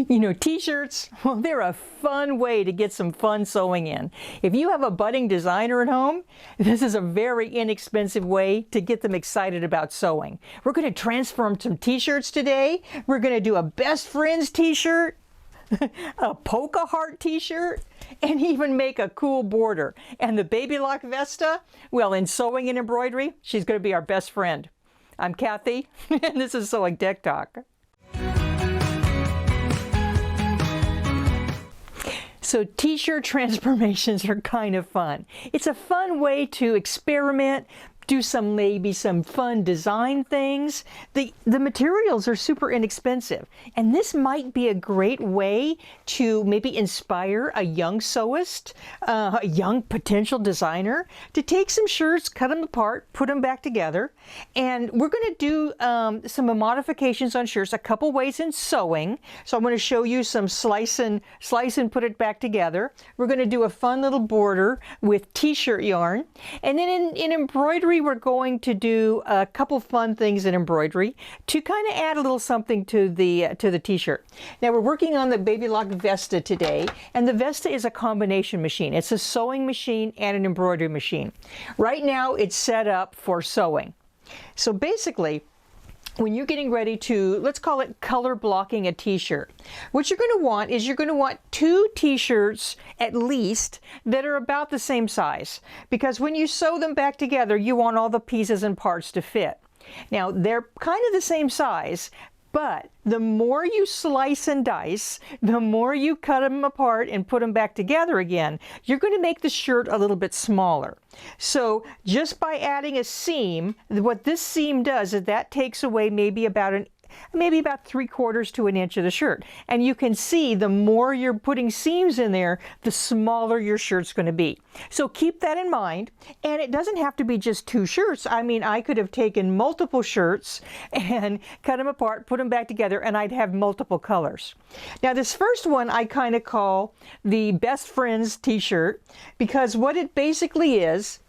You know, t-shirts, well, they're a fun way to get some fun sewing in. If you have a budding designer at home, this is a very inexpensive way to get them excited about sewing. We're going to transform some t-shirts today. We're going to do a best friends t-shirt, a polka heart t-shirt, and even make a cool border. And the Baby Lock Vesta, well, in sewing and embroidery, she's going to be our best friend. I'm Cathy, and this is Sewing Tech Talk. So t-shirt transformations are kind of fun. It's a fun way to experiment, do maybe some fun design things. The materials are super inexpensive, and this might be a great way to maybe inspire a young sewist, a young potential designer, to take some shirts, cut them apart, put them back together. And we're going to do some modifications on shirts a couple ways in sewing. So I'm going to show you some slice and put it back together. We're going to do a fun little border with t-shirt yarn, and then in embroidery we're going to do a couple fun things in embroidery to kind of add a little something to the t-shirt. Now we're working on the Baby Lock Vesta today, and the Vesta is a combination machine. It's a sewing machine and an embroidery machine. Right now it's set up for sewing. So basically, when you're getting ready to, let's call it color blocking a t-shirt, what you're going to want is you're going to want 2 t-shirts at least that are about the same size, because when you sew them back together, you want all the pieces and parts to fit. Now they're kind of the same size, but the more you slice and dice, the more you cut them apart and put them back together again, you're going to make the shirt a little bit smaller. So just by adding a seam, what this seam does is that takes away maybe about 3/4 to an inch of the shirt. And you can see the more you're putting seams in there, the smaller your shirt's going to be. So keep that in mind. And it doesn't have to be just 2 shirts. I mean, I could have taken multiple shirts and cut them apart, put them back together, and I'd have multiple colors. Now this first one I kind of call the Best Friends t-shirt, because what it basically is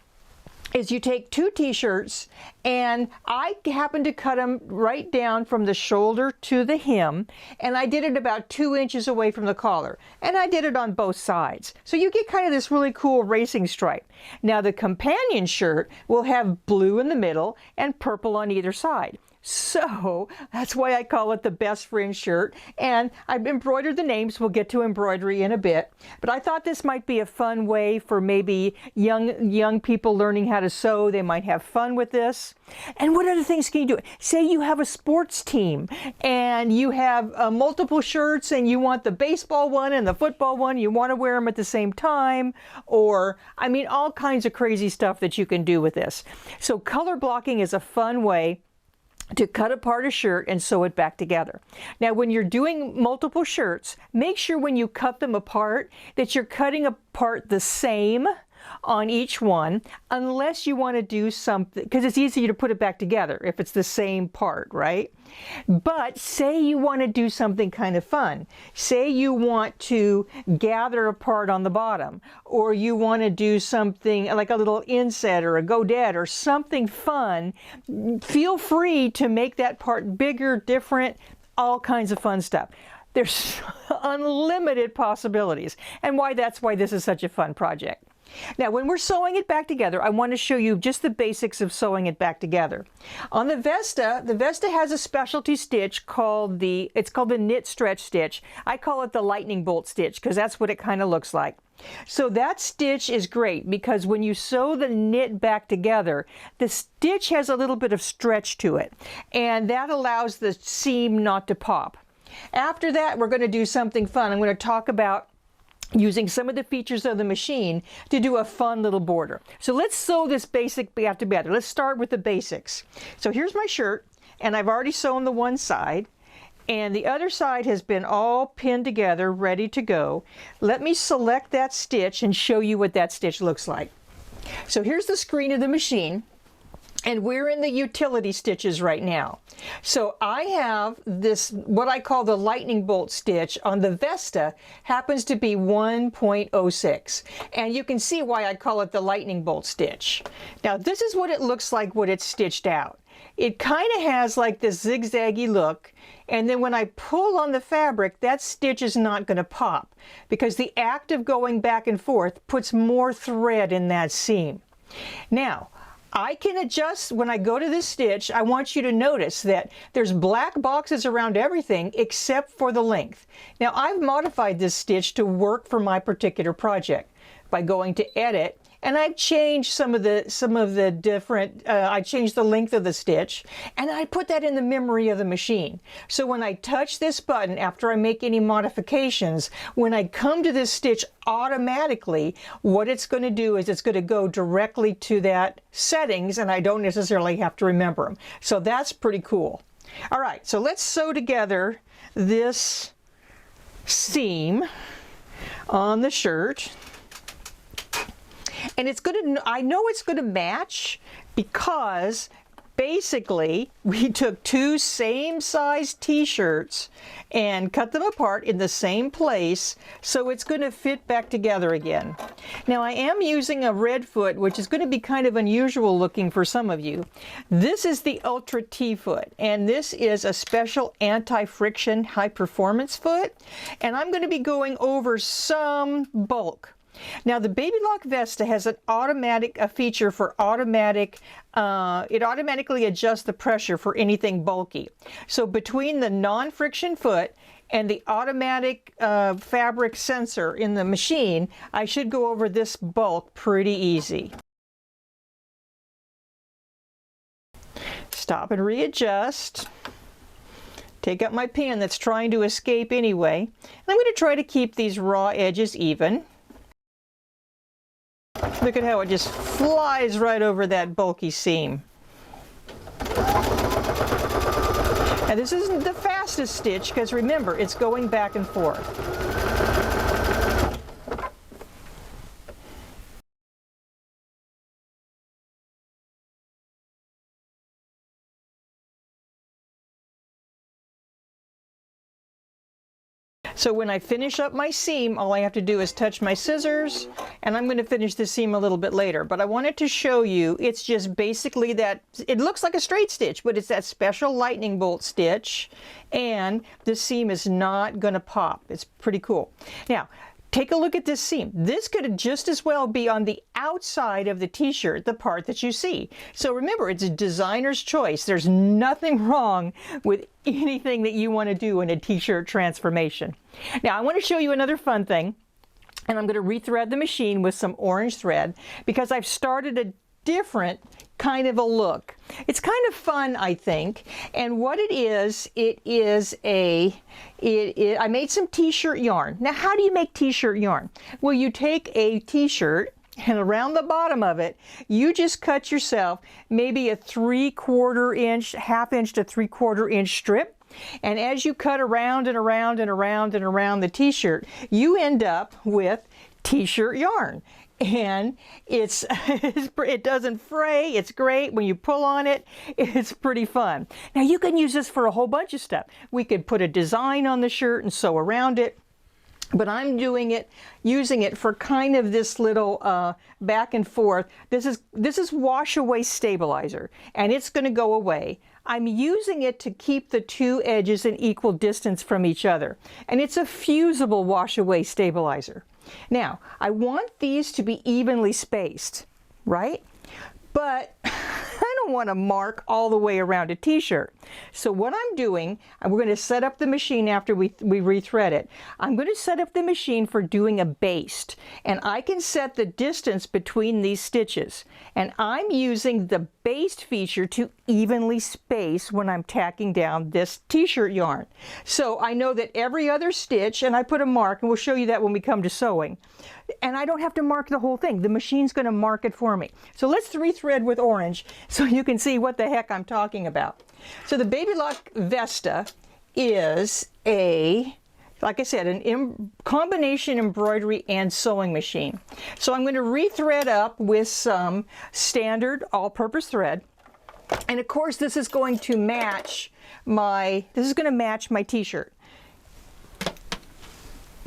you take 2 t-shirts, and I happen to cut them right down from the shoulder to the hem, and I did it about 2 inches away from the collar, and I did it on both sides. So you get kind of this really cool racing stripe. Now the companion shirt will have blue in the middle and purple on either side. So that's why I call it the Best Friend shirt, and I've embroidered the names. We'll get to embroidery in a bit, but I thought this might be a fun way for maybe young people learning how to sew. They might have fun with this. And what other things can you do? Say you have a sports team and you have multiple shirts, and you want the baseball one and the football one, you want to wear them at the same time, or I mean all kinds of crazy stuff that you can do with this. So color blocking is a fun way to cut apart a shirt and sew it back together. Now when you're doing multiple shirts, make sure when you cut them apart that you're cutting apart the same on each one, unless you want to do something, because it's easier to put it back together if it's the same part, right? But say you want to do something kind of fun. Say you want to gather a part on the bottom, or you want to do something like a little inset or a godette or something fun. Feel free to make that part bigger, different, all kinds of fun stuff. There's unlimited possibilities, and that's why this is such a fun project. Now when we're sewing it back together, I want to show you just the basics of sewing it back together. On the Vesta has a specialty stitch called it's called the knit stretch stitch. I call it the lightning bolt stitch because that's what it kind of looks like. So that stitch is great because when you sew the knit back together, the stitch has a little bit of stretch to it, and that allows the seam not to pop. After that, we're going to do something fun. I'm going to talk about using some of the features of the machine to do a fun little border. So let's sew this basic back together. Let's start with the basics. So here's my shirt, and I've already sewn the one side, and the other side has been all pinned together, ready to go. Let me select that stitch and show you what that stitch looks like. So here's the screen of the machine, and we're in the utility stitches right now. So I have this, what I call the lightning bolt stitch on the Vesta, happens to be 1.06. And you can see why I call it the lightning bolt stitch. Now this is what it looks like when it's stitched out. it kind of has like this zigzaggy look. And then when I pull on the fabric, that stitch is not going to pop because the act of going back and forth puts more thread in that seam. Now, I can adjust when I go to this stitch. I want you to notice that there's black boxes around everything except for the length. Now, I've modified this stitch to work for my particular project by going to Edit, and I've changed some of the different, I changed the length of the stitch, and I put that in the memory of the machine. So when I touch this button, after I make any modifications, when I come to this stitch automatically, what it's going to do is it's going to go directly to that settings, and I don't necessarily have to remember them. So that's pretty cool. All right, so let's sew together this seam on the shirt. And it's going to, I know it's going to match because basically we took two same size t-shirts and cut them apart in the same place, so it's going to fit back together again. Now I am using a red foot, which is going to be kind of unusual looking for some of you. This is the Ultra T foot, and this is a special anti-friction high performance foot, and I'm going to be going over some bulk. Now the Baby Lock Vesta has an a feature for automatic, it automatically adjusts the pressure for anything bulky. So between the non-friction foot and the automatic fabric sensor in the machine, I should go over this bulk pretty easy. Stop and readjust. Take out my pin that's trying to escape anyway. And I'm going to try to keep these raw edges even. Look at how it just flies right over that bulky seam. Now this isn't the fastest stitch because remember, it's going back and forth. So when I finish up my seam, all I have to do is touch my scissors, and I'm going to finish the seam a little bit later. But I wanted to show you, it's just basically that, it looks like a straight stitch, but it's that special lightning bolt stitch, and the seam is not going to pop. It's pretty cool. Now, take a look at this seam. This could just as well be on the outside of the t-shirt, the part that you see. So remember, it's a designer's choice. There's nothing wrong with anything that you want to do in a t-shirt transformation. Now, I want to show you another fun thing, and I'm going to rethread the machine with some orange thread because I've started a different kind of a look. It's kind of fun, I think, and what it is I made some t-shirt yarn. Now, how do you make t-shirt yarn? Well, you take a t-shirt, and around the bottom of it, you just cut yourself maybe a 3/4 inch, ½ inch to 3/4 inch strip. And as you cut around and around and around and around the t-shirt, you end up with t-shirt yarn. And it doesn't fray. It's great. When you pull on it, it's pretty fun. Now you can use this for a whole bunch of stuff. We could put a design on the shirt and sew around it. But I'm using it for kind of this little back and forth. This is wash away stabilizer, and it's going to go away. I'm using it to keep the two edges in equal distance from each other, and it's a fusible wash away stabilizer. Now, I want these to be evenly spaced, right? But I don't want to mark all the way around a t-shirt. So what I'm doing, and we're going to set up the machine after we rethread it. I'm going to set up the machine for doing a baste. And I can set the distance between these stitches. And I'm using the baste feature to evenly space when I'm tacking down this t-shirt yarn. So I know that every other stitch, and I put a mark, and we'll show you that when we come to sewing. And I don't have to mark the whole thing. The machine's going to mark it for me. So let's rethread with orange so you can see what the heck I'm talking about. So the Baby Lock Vesta is like I said, an combination embroidery and sewing machine. So I'm going to rethread up with some standard all-purpose thread. And of course, this is going to match my t-shirt.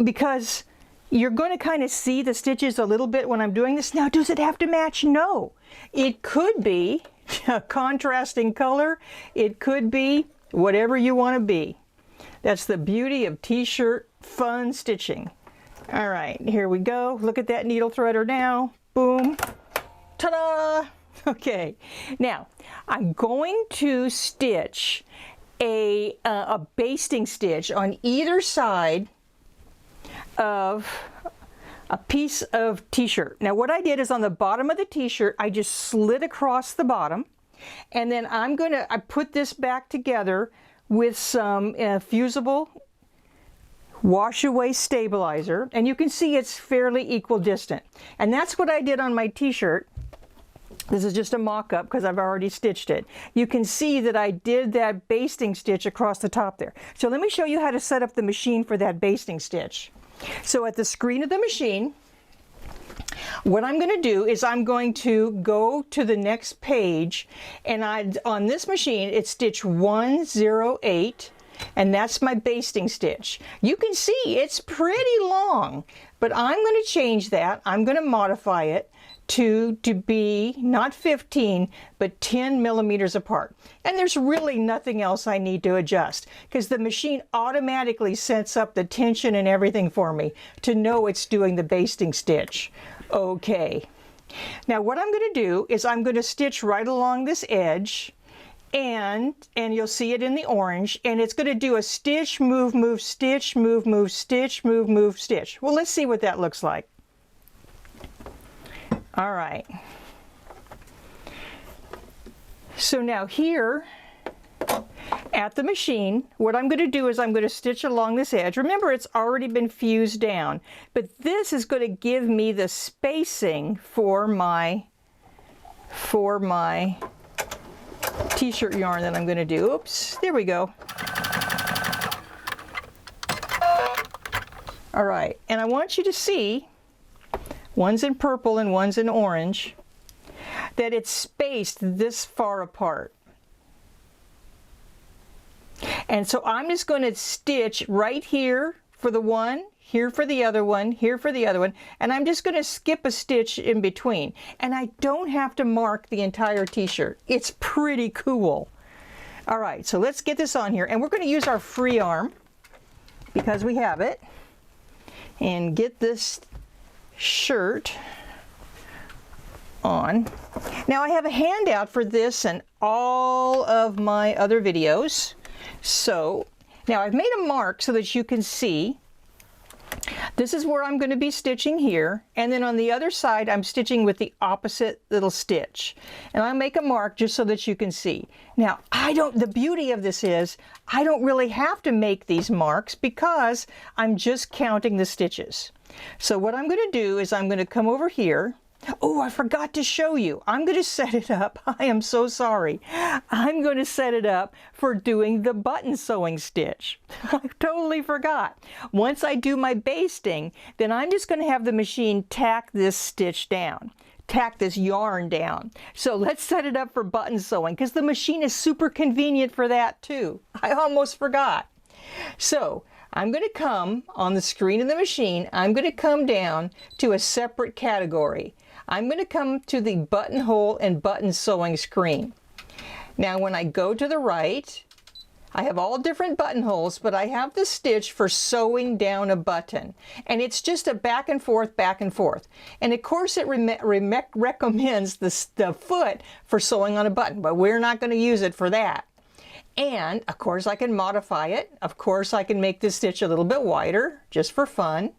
Because you're going to kind of see the stitches a little bit when I'm doing this. Now, does it have to match? No. It could be a contrasting color. It could be whatever you want to be. That's the beauty of t-shirt fun stitching. All right, here we go. Look at that needle threader now. Boom. Ta-da! Okay, now I'm going to stitch a basting stitch on either side of a piece of t-shirt. Now what I did is on the bottom of the t-shirt, I just slid across the bottom, and then I put this back together with some fusible wash away stabilizer, and you can see it's fairly equidistant. And that's what I did on my t-shirt. This is just a mock-up because I've already stitched it. You can see that I did that basting stitch across the top there. So let me show you how to set up the machine for that basting stitch. So at the screen of the machine, what I'm going to do is I'm going to go to the next page, and on this machine it's stitch 108, and that's my basting stitch. You can see it's pretty long, but I'm going to change that. I'm going to modify it to be not 15 but 10 millimeters apart, and there's really nothing else I need to adjust because the machine automatically sets up the tension and everything for me to know it's doing the basting stitch. Okay, now what I'm going to do is I'm going to stitch right along this edge, and you'll see it in the orange, and it's going to do a stitch, move, move, stitch, move, move, stitch, move, move, stitch. Well, let's see what that looks like. All right. So now here at the machine, what I'm going to do is I'm going to stitch along this edge. Remember, it's already been fused down, but this is going to give me the spacing for my t-shirt yarn that I'm going to do. Oops, there we go. All right, and I want you to see, one's in purple and one's in orange, that it's spaced this far apart. And so I'm just going to stitch right here for the one, here for the other one, here for the other one, and I'm just going to skip a stitch in between. And I don't have to mark the entire t-shirt. It's pretty cool. All right, so let's get this on here, and we're going to use our free arm because we have it, and get this shirt on. Now I have a handout for this and all of my other videos. So now I've made a mark so that you can see this is where I'm going to be stitching here, and then on the other side I'm stitching with the opposite little stitch, and I make a mark just so that you can see. Now the beauty of this is I don't really have to make these marks because I'm just counting the stitches. So what I'm going to do is I'm going to come over here. Oh, I forgot to show you. I'm going to set it up. I am so sorry. I'm going to set it up for doing the button sewing stitch. I totally forgot. Once I do my basting, then I'm just going to have the machine tack this stitch down, tack this yarn down. So let's set it up for button sewing because the machine is super convenient for that too. I almost forgot. So I'm going to come on the screen of the machine, I'm going to come down to a separate category. I'm going to come to the buttonhole and button sewing screen. Now when I go to the right, I have all different buttonholes, but I have the stitch for sewing down a button. And it's just a back and forth, back and forth. And of course it recommends the foot for sewing on a button, but we're not going to use it for that. And of course I can modify it. Of course I can make this stitch a little bit wider just for fun.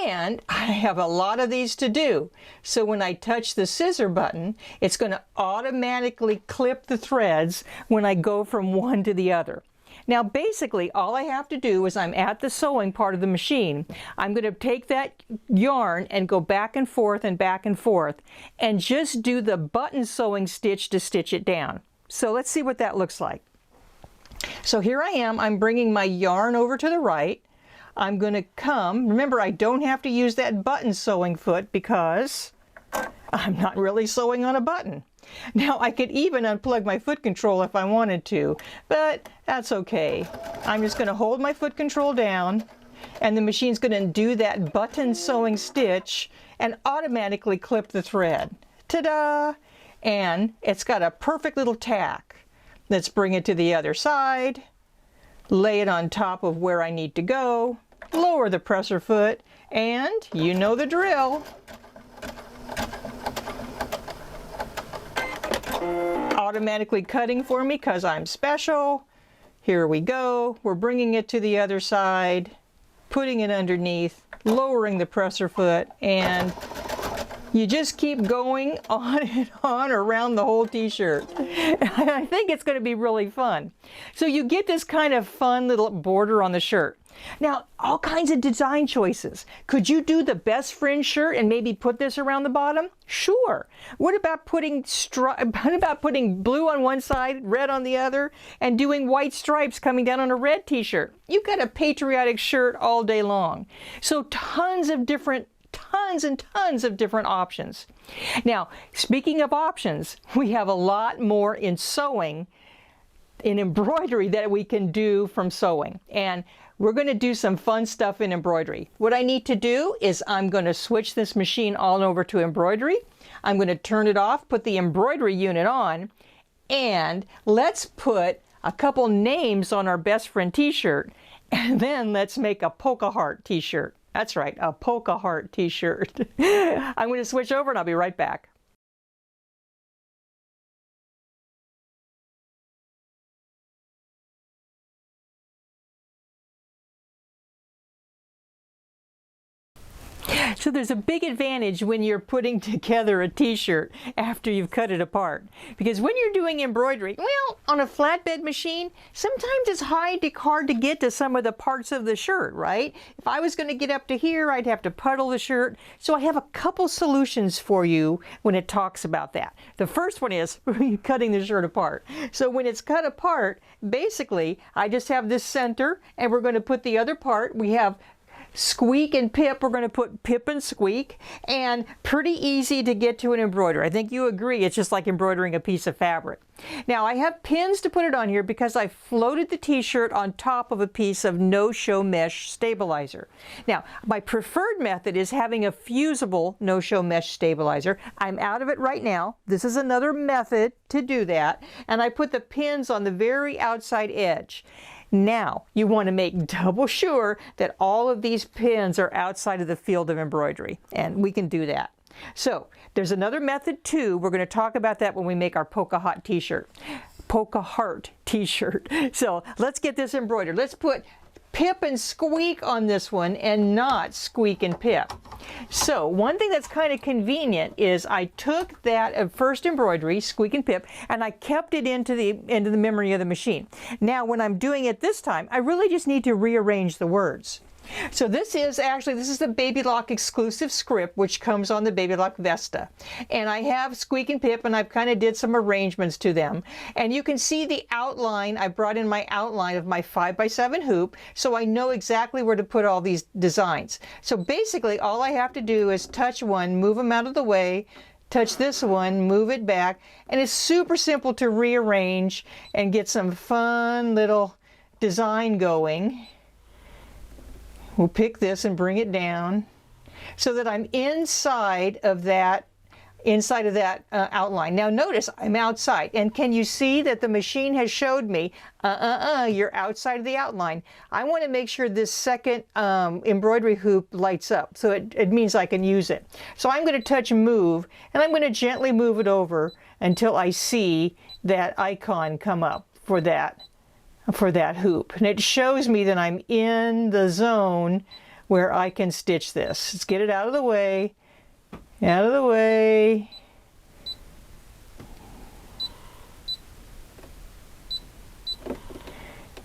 And I have a lot of these to do. So when I touch the scissor button, it's going to automatically clip the threads when I go from one to the other. Now basically all I have to do is I'm at the sewing part of the machine. I'm going to take that yarn and go back and forth and just do the button sewing stitch to stitch it down. So let's see what that looks like. So here I am, I'm bringing my yarn over to the right. I'm going to come, remember I don't have to use that button sewing foot because I'm not really sewing on a button. Now I could even unplug my foot control if I wanted to, but that's okay. I'm just going to hold my foot control down and the machine's going to do that button sewing stitch and automatically clip the thread. Ta-da! and it's got a perfect little tack. Let's bring it to the other side, lay it on top of where I need to go, lower the presser foot, and you know the drill. Automatically cutting for me because I'm special. Here we go. We're bringing it to the other side, putting it underneath, lowering the presser foot, and you just keep going on and on around the whole t-shirt. I think it's going to be really fun. So you get this kind of fun little border on the shirt. Now, all kinds of design choices. Could you do the best friend shirt and maybe put this around the bottom? Sure. What about putting blue on one side, red on the other, and doing white stripes coming down on a red t-shirt? You've got a patriotic shirt all day long. So tons and tons of different options. Now, speaking of options, we have a lot more in sewing, in embroidery, that we can do from sewing. And we're going to do some fun stuff in embroidery. What I need to do is I'm going to switch this machine all over to embroidery. I'm going to turn it off, put the embroidery unit on, and let's put a couple names on our best friend t-shirt, and then let's make a polka heart t-shirt. That's right, a polka heart t-shirt. I'm going to switch over and I'll be right back. So there's a big advantage when you're putting together a t-shirt after you've cut it apart. Because when you're doing embroidery, well, on a flatbed machine, sometimes it's hard to get to some of the parts of the shirt, right? If I was going to get up to here, I'd have to puddle the shirt. So I have a couple solutions for you when it talks about that. The first one is cutting the shirt apart. So when it's cut apart, basically, I just have this center, and we're going to put the other part. We have squeak and pip. We're going to put pip and squeak, and pretty easy to get to an embroider. I think you agree it's just like embroidering a piece of fabric. Now I have pins to put it on here because I floated the t-shirt on top of a piece of no-show mesh stabilizer. Now my preferred method is having a fusible no-show mesh stabilizer. I'm out of it right now. This is another method to do that, and I put the pins on the very outside edge. Now, you want to make double sure that all of these pins are outside of the field of embroidery, and we can do that. So, there's another method too. We're going to talk about that when we make our polka heart t-shirt. Polka heart t-shirt. So, let's get this embroidered. Let's put pip and squeak on this one and not squeak and pip. So one thing that's kind of convenient is I took that first embroidery, squeak and pip, and I kept it into the memory of the machine. Now when I'm doing it this time, I really just need to rearrange the words. So this is the Baby Lock exclusive script, which comes on the Baby Lock Vesta. And I have squeak and pip, and I've kind of did some arrangements to them. And you can see the outline. I brought in my outline of my 5x7 hoop, so I know exactly where to put all these designs. So basically, all I have to do is touch one, move them out of the way, touch this one, move it back, and it's super simple to rearrange and get some fun little design going. We'll pick this and bring it down so that I'm inside of that outline. Now notice I'm outside, and can you see that the machine has showed me, you're outside of the outline. I want to make sure this second embroidery hoop lights up, so it means I can use it. So I'm going to touch move, and I'm going to gently move it over until I see that icon come up for that hoop, and it shows me that I'm in the zone where I can stitch this. Let's get it out of the way, out of the way.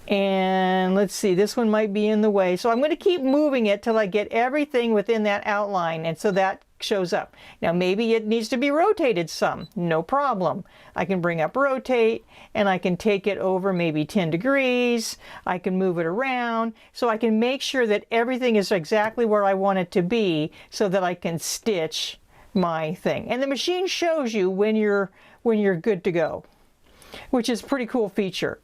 And let's see, this one might be in the way. So I'm going to keep moving it till I get everything within that outline, and so that shows up. Now maybe it needs to be rotated some, no problem. I can bring up rotate, and I can take it over maybe 10 degrees. I can move it around, so I can make sure that everything is exactly where I want it to be so that I can stitch my thing. And the machine shows you when you're good to go, which is a pretty cool feature.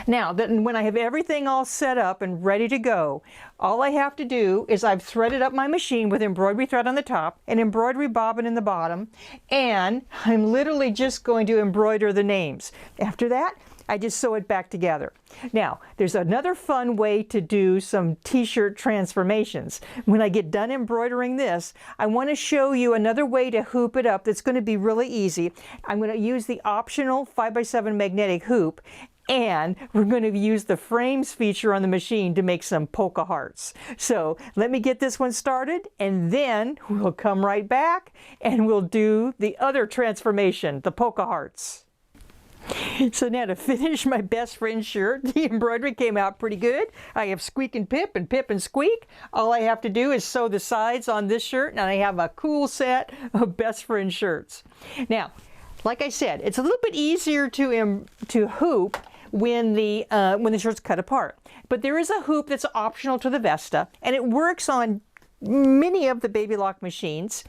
Now, then when I have everything all set up and ready to go, all I have to do is I've threaded up my machine with embroidery thread on the top, an embroidery bobbin in the bottom, and I'm literally just going to embroider the names. After that, I just sew it back together. Now, there's another fun way to do some t-shirt transformations. When I get done embroidering this, I want to show you another way to hoop it up that's going to be really easy. I'm going to use the optional 5x7 magnetic hoop, and we're going to use the frames feature on the machine to make some polka hearts. So let me get this one started, and then we'll come right back and we'll do the other transformation, the polka hearts. So now to finish my best friend's shirt, the embroidery came out pretty good. I have Squeak and Pip and Squeak. All I have to do is sew the sides on this shirt, and I have a cool set of best friend shirts. Now, like I said, it's a little bit easier to hoop when the shirt's cut apart. But there is a hoop that's optional to the Vesta, and it works on many of the Baby Lock machines,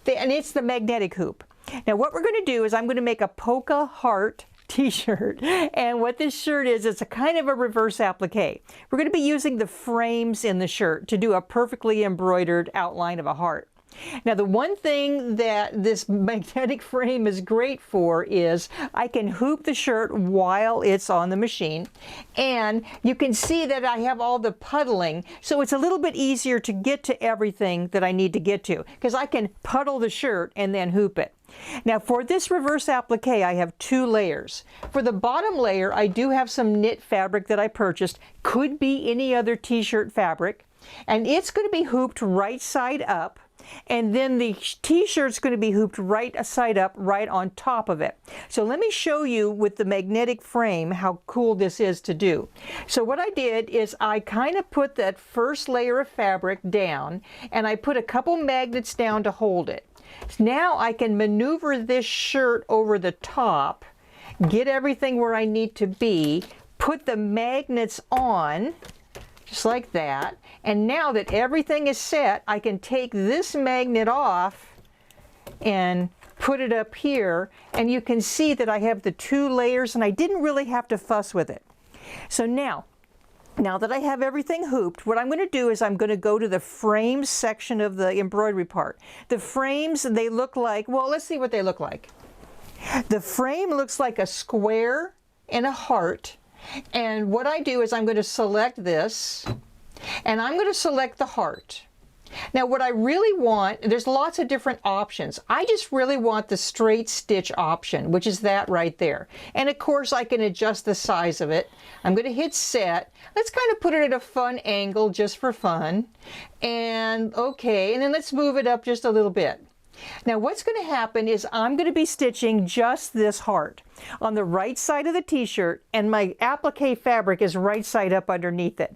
and it's the magnetic hoop. Now what we're going to do is I'm going to make a polka heart t-shirt, and what this shirt is, it's a kind of a reverse applique. We're going to be using the frames in the shirt to do a perfectly embroidered outline of a heart. Now the one thing that this magnetic frame is great for is I can hoop the shirt while it's on the machine, and you can see that I have all the puddling, so it's a little bit easier to get to everything that I need to get to, because I can puddle the shirt and then hoop it. Now for this reverse applique, I have 2 layers. For the bottom layer, I do have some knit fabric that I purchased. Could be any other t-shirt fabric, and it's going to be hooped right side up, and then the t-shirt's going to be hooped right side up right on top of it. So let me show you with the magnetic frame how cool this is to do. So what I did is I kind of put that first layer of fabric down, and I put a couple magnets down to hold it. Now I can maneuver this shirt over the top, get everything where I need to be, put the magnets on, just like that, and now that everything is set, I can take this magnet off and put it up here, and you can see that I have the 2 layers, and I didn't really have to fuss with it. So now that I have everything hooped, what I'm going to do is I'm going to go to the frames section of the embroidery part. The frames, they look like, well, let's see what they look like. The frame looks like a square and a heart. And what I do is I'm going to select this, and I'm going to select the heart. Now what I really want, there's lots of different options. I just really want the straight stitch option, which is that right there. And of course I can adjust the size of it. I'm going to hit set. Let's kind of put it at a fun angle just for fun. And okay, and then let's move it up just a little bit. Now what's going to happen is I'm going to be stitching just this heart on the right side of the t-shirt, and my applique fabric is right side up underneath it.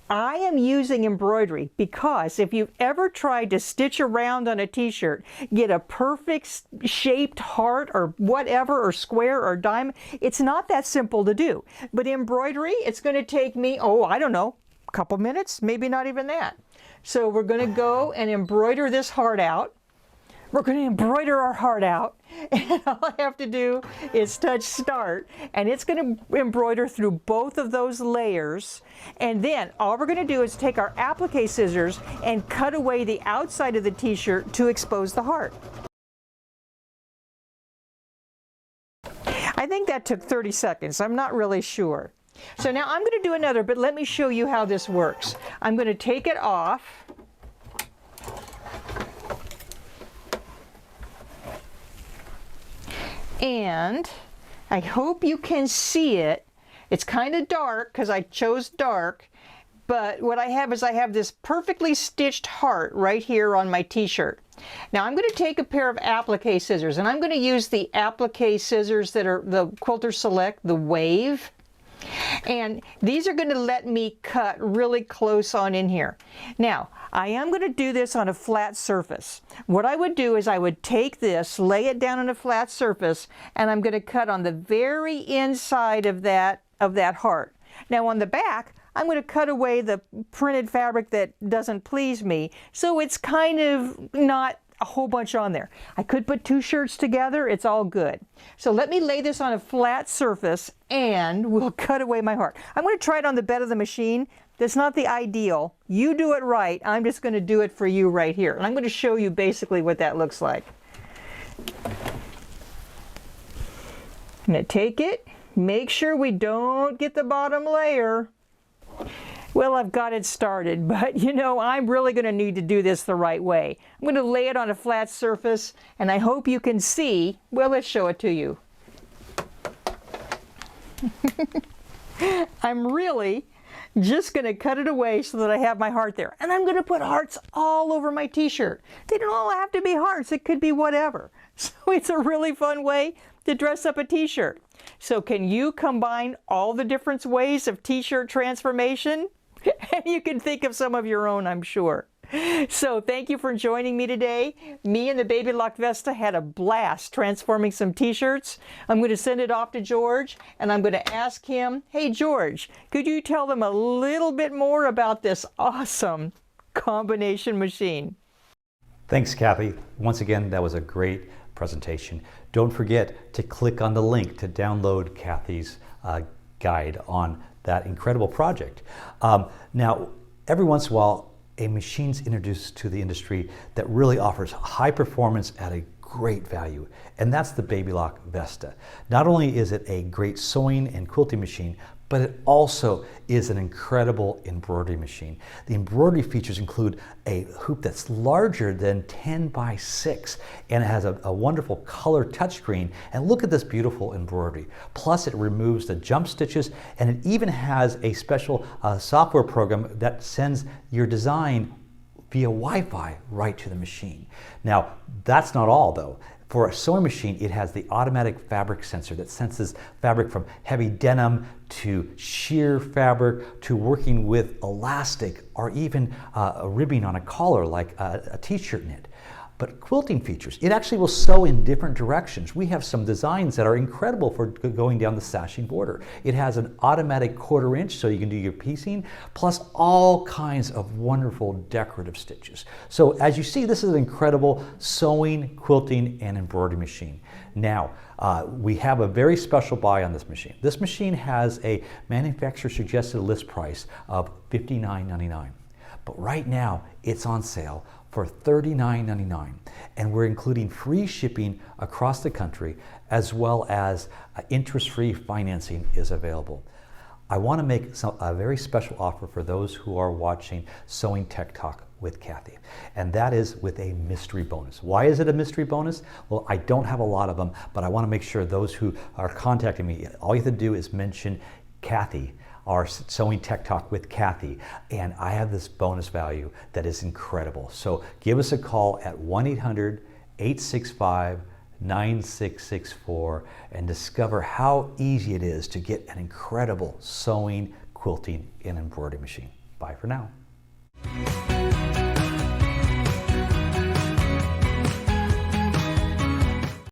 I am using embroidery because if you've ever tried to stitch around on a t-shirt, get a perfect shaped heart or whatever, or square or diamond, it's not that simple to do. But embroidery, it's going to take me, oh, I don't know, a couple minutes, maybe not even that. So we're going to go and embroider this heart out. We're going to embroider our heart out, and all I have to do is touch start, and it's going to embroider through both of those layers. And then all we're going to do is take our applique scissors and cut away the outside of the t-shirt to expose the heart. I think that took 30 seconds. I'm not really sure. So now I'm going to do another, but let me show you how this works. I'm going to take it off. And I hope you can see it. It's kind of dark because I chose dark, but what I have is I have this perfectly stitched heart right here on my t-shirt. Now I'm going to take a pair of applique scissors, and I'm going to use the applique scissors that are the Quilter Select, the Wave. And these are going to let me cut really close on in here. Now, I am going to do this on a flat surface. What I would do is I would take this, lay it down on a flat surface, and I'm going to cut on the very inside of that heart. Now on the back, I'm going to cut away the printed fabric that doesn't please me, so it's kind of not a whole bunch on there. I could put 2 shirts together. It's all good. So let me lay this on a flat surface and we'll cut away my heart. I'm going to try it on the bed of the machine. That's not the ideal. You do it right. I'm just going to do it for you right here. And I'm going to show you basically what that looks like. I'm going to take it. Make sure we don't get the bottom layer. Well, I've got it started, but you know, I'm really going to need to do this the right way. I'm going to lay it on a flat surface, and I hope you can see. Well, let's show it to you. I'm really just going to cut it away so that I have my heart there. And I'm going to put hearts all over my t-shirt. They don't all have to be hearts. It could be whatever. So it's a really fun way to dress up a t-shirt. So can you combine all the different ways of t-shirt transformation? And you can think of some of your own, I'm sure. So thank you for joining me today. Me and the Baby Lock Vesta had a blast transforming some t-shirts. I'm going to send it off to George, and I'm going to ask him, hey George, could you tell them a little bit more about this awesome combination machine? Thanks, Cathy. Once again, that was a great presentation. Don't forget to click on the link to download Cathy's guide on that incredible project. Now, every once in a while, a machine's introduced to the industry that really offers high performance at a great value, and that's the Baby Lock Vesta. Not only is it a great sewing and quilting machine, but it also is an incredible embroidery machine. The embroidery features include a hoop that's larger than 10 by 6, and it has a wonderful color touchscreen. And look at this beautiful embroidery. Plus it removes the jump stitches, and it even has a special software program that sends your design via Wi-Fi right to the machine. Now, that's not all though. For a sewing machine, it has the automatic fabric sensor that senses fabric from heavy denim to sheer fabric to working with elastic or even a ribbing on a collar like a t-shirt knit. But quilting features, it actually will sew in different directions. We have some designs that are incredible for going down the sashing border. It has an automatic 1/4 inch so you can do your piecing, plus all kinds of wonderful decorative stitches. So as you see, this is an incredible sewing, quilting, and embroidery machine. Now, we have a very special buy on this machine. This machine has a manufacturer suggested list price of $59.99. But right now, it's on sale for $39.99, and we're including free shipping across the country, as well as interest-free financing is available. I want to make a very special offer for those who are watching Sewing Tech Talk with Cathy, and that is with a mystery bonus. Why is it a mystery bonus? Well, I don't have a lot of them, but I want to make sure those who are contacting me, all you have to do is mention Cathy, our Sewing Tech Talk with Cathy, and I have this bonus value that is incredible. So give us a call at 1-800-865-9664 and discover how easy it is to get an incredible sewing, quilting, and embroidery machine. Bye for now.